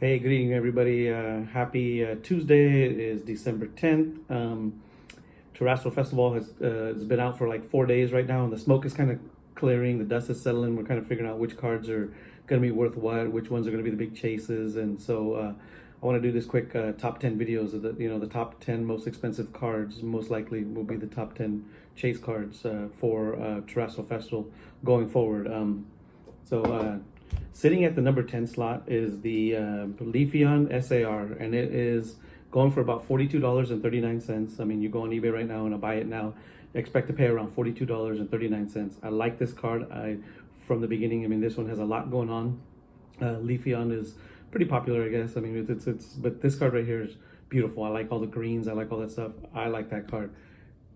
Hey, good evening, everybody. Happy Tuesday. It is December 10th. Terastal Festival has been out for like 4 days right now, and the smoke is kind of clearing. The dust is settling. We're kind of figuring out which cards are going to be worth what, which ones are going to be the big chases. And so I want to do this quick top 10 videos of the top 10 most expensive cards. Most likely will be the top 10 chase cards for Terastal Festival going forward. Sitting at the number 10 slot is the Leafeon SAR, and it is going for about $42.39. I mean, you go on eBay right now and I buy it now, expect to pay around $42.39. I like this card. From the beginning, I mean, this one has a lot going on. Leafeon is pretty popular, I guess. I mean, but this card right here is beautiful. I like all the greens. I like all that stuff. I like that card.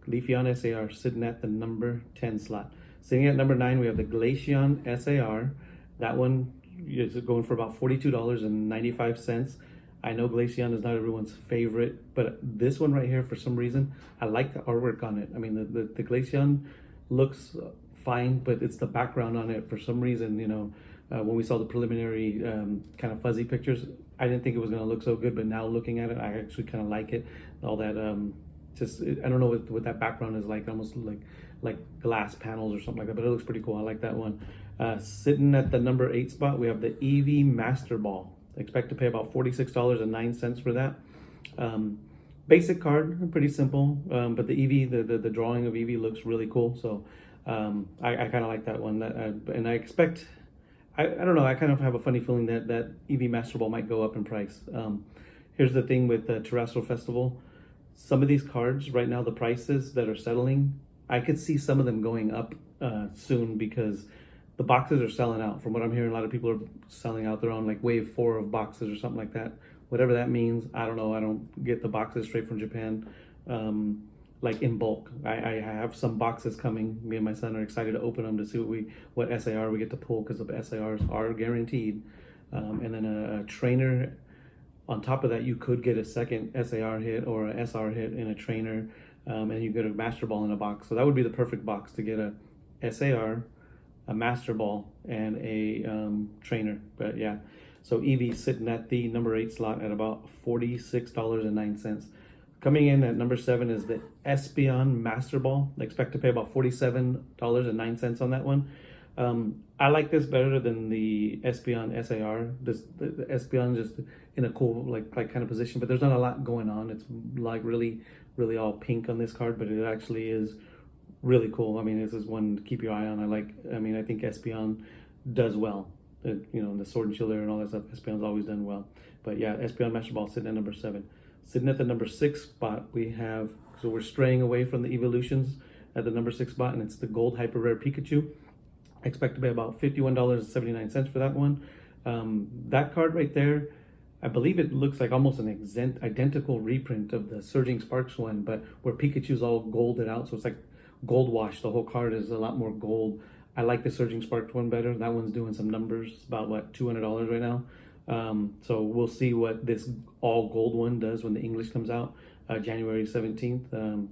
Leafeon SAR sitting at the number 10 slot. Sitting at number 9, we have the Glaceon SAR. That one is going for about $42.95. I know Glaceon is not everyone's favorite, but this one right here, for some reason, I like the artwork on it. I mean, the Glaceon looks fine, but it's the background on it. For some reason, when we saw the preliminary kind of fuzzy pictures, I didn't think it was going to look so good, but now looking at it, I actually kind of like it. All that, I don't know what that background is like, almost like glass panels or something like that, but it looks pretty cool. I like that one. Sitting at the number 8 spot, we have the Eevee Master Ball. Expect to pay about $46.09 for that. Basic card, pretty simple, but the Eevee, the drawing of Eevee looks really cool. So I kind of like that one. And I expect, I don't know, I kind of have a funny feeling that Eevee Master Ball might go up in price. Here's the thing with the Terastal Festival. Some of these cards right now, the prices that are settling, I could see some of them going up soon because the boxes are selling out. From what I'm hearing, a lot of people are selling out. They're on like wave 4 of boxes or something like that. Whatever that means, I don't know. I don't get the boxes straight from Japan, like in bulk. I have some boxes coming. Me and my son are excited to open them to see what SAR we get to pull, because the SARs are guaranteed. And then a trainer. On top of that, you could get a second SAR hit or a SR hit in a trainer, and you get a Master Ball in a box. So that would be the perfect box to get a SAR, a Master Ball, and a trainer. But yeah, so Eevee sitting at the number 8 slot at about $46.09. Coming in at number 7 is the Espeon Master Ball. I expect to pay about $47.09 on that one. I like this better than the Espeon SAR. The Espeon just in a cool like kind of position, but there's not a lot going on. It's like really all pink on this card, but it actually is really cool. I mean, this is one to keep your eye on. I think Espeon does well. The Sword and Shield and all that stuff, Espeon's always done well. But yeah, Espeon Master Ball sitting at number 7. Sitting at the number 6 spot, so we're straying away from the evolutions at the number 6 spot, and it's the Gold Hyper Rare Pikachu. I expect to pay about $51.79 for that one. That card right there, I believe it looks like almost an identical reprint of the Surging Sparks one, but where Pikachu's all golded out, so it's like gold wash. The whole card is a lot more gold. I like the Surging Sparks one better. That one's doing some numbers, about $200 right now. So we'll see what this all gold one does when the English comes out, January 17th.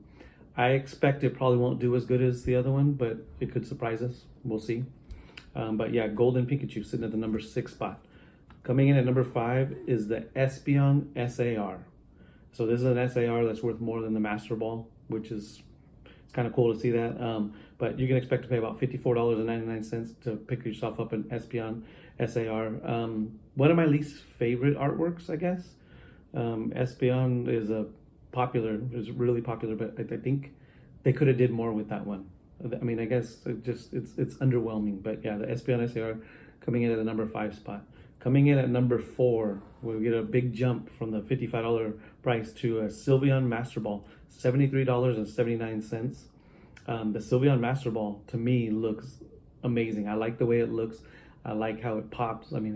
I expect it probably won't do as good as the other one, but it could surprise us. We'll see. But yeah, Golden Pikachu sitting at the number 6 spot. Coming in at number 5 is the Espeon SAR. So this is an SAR that's worth more than the Master Ball, which is it's kind of cool to see that. But you can expect to pay about $54.99 to pick yourself up an Espeon SAR. One of my least favorite artworks, I guess. Espeon is really popular, but I think they could have did more with that one. I mean, I guess it's underwhelming, but yeah, the Espeon SAR coming in at the number 5 spot. Coming in at number 4, we get a big jump from the $55 price to a Sylveon Master Ball, $73.79. The Sylveon Master Ball to me looks amazing. I like the way it looks. I like how it pops. I mean,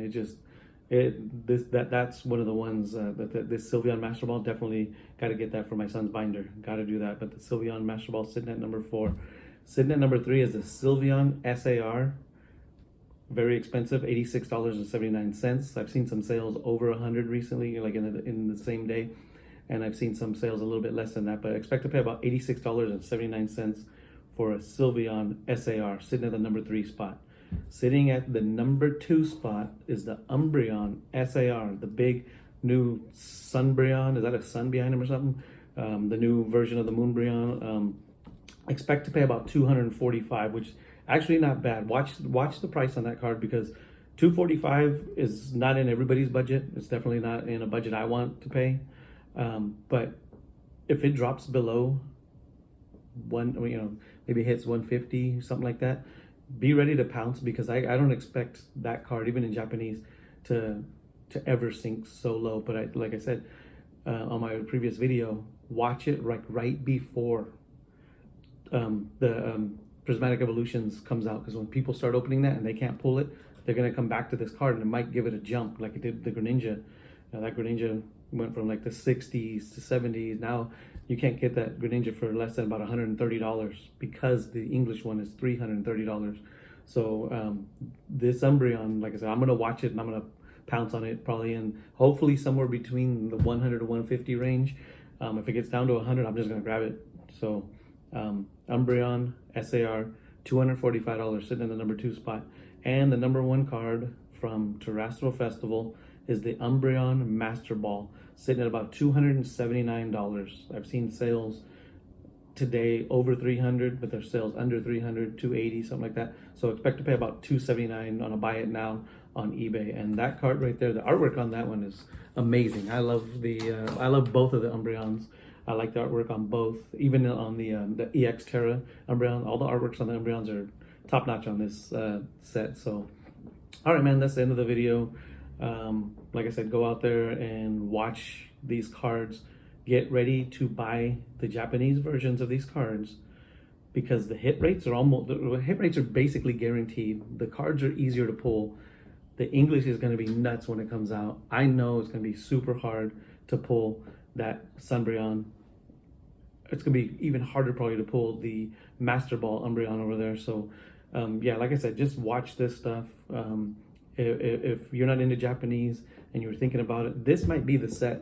that's one of the ones that this Sylveon Master Ball, definitely got to get that for my son's binder. Got to do that. But the Sylveon Master Ball sitting at number 4. Sitting at number 3 is the Sylveon SAR. Very expensive, $86.79. I've seen some sales over 100 recently, like in the same day, and I've seen some sales a little bit less than that. But I expect to pay about $86.79 for a Sylveon SAR, sitting at the number 3 spot. Sitting at the number 2 spot is the Umbreon SAR, the big new Sunbreon. Is that a sun behind him or something? The new version of the Moonbreon. Expect to pay about $245, which actually not bad. Watch the price on that card, because $245 is not in everybody's budget. It's definitely not in a budget I want to pay. But if it drops below maybe hits 150, something like that, be ready to pounce, because I don't expect that card, even in Japanese, to ever sink so low. But like I said on my previous video, watch it right before the Prismatic Evolutions comes out, because when people start opening that and they can't pull it, they're going to come back to this card and it might give it a jump like it did the Greninja. That Greninja went from like the 60s to 70s. Now you can't get that Greninja for less than about $130, because the English one is $330. So this Umbreon, like I said, I'm going to watch it and I'm going to pounce on it probably in hopefully somewhere between the 100 to 150 range. If it gets down to 100, I'm just going to grab it. So Umbreon SAR, $245, sitting in the number 2 spot. And the number 1 card from Terastal Festival is the Umbreon Master Ball, sitting at about $279. I've seen sales today over 300, but there's sales under 300, 280, something like that. So expect to pay about $279 on a buy it now on eBay. And that card right there, the artwork on that one is amazing. I love I love both of the Umbreons. I like the artwork on both, even on the EX Terra Umbreon. All the artworks on the Umbreons are top notch on this set. So, all right, man, that's the end of the video. Like I said, go out there and watch these cards. Get ready to buy the Japanese versions of these cards, because the hit rates are basically guaranteed. The cards are easier to pull. The English is going to be nuts when it comes out. I know it's going to be super hard to pull that Sunbreon. It's going to be even harder probably to pull the Master Ball Umbreon over there. So yeah, like I said, just watch this stuff. If you're not into Japanese and you're thinking about it, this might be the set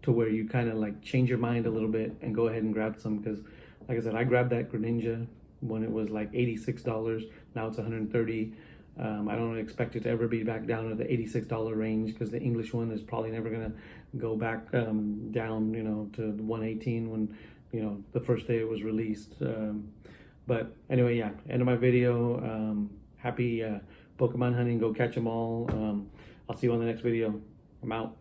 to where you kind of like change your mind a little bit and go ahead and grab some. Because like I said, I grabbed that Greninja when it was like $86. Now it's $130. I don't expect it to ever be back down to the $86 range, because the English one is probably never gonna go back down, to 118 when, the first day it was released. But anyway, yeah, end of my video. Happy Pokemon hunting. Go catch them all. I'll see you on the next video. I'm out.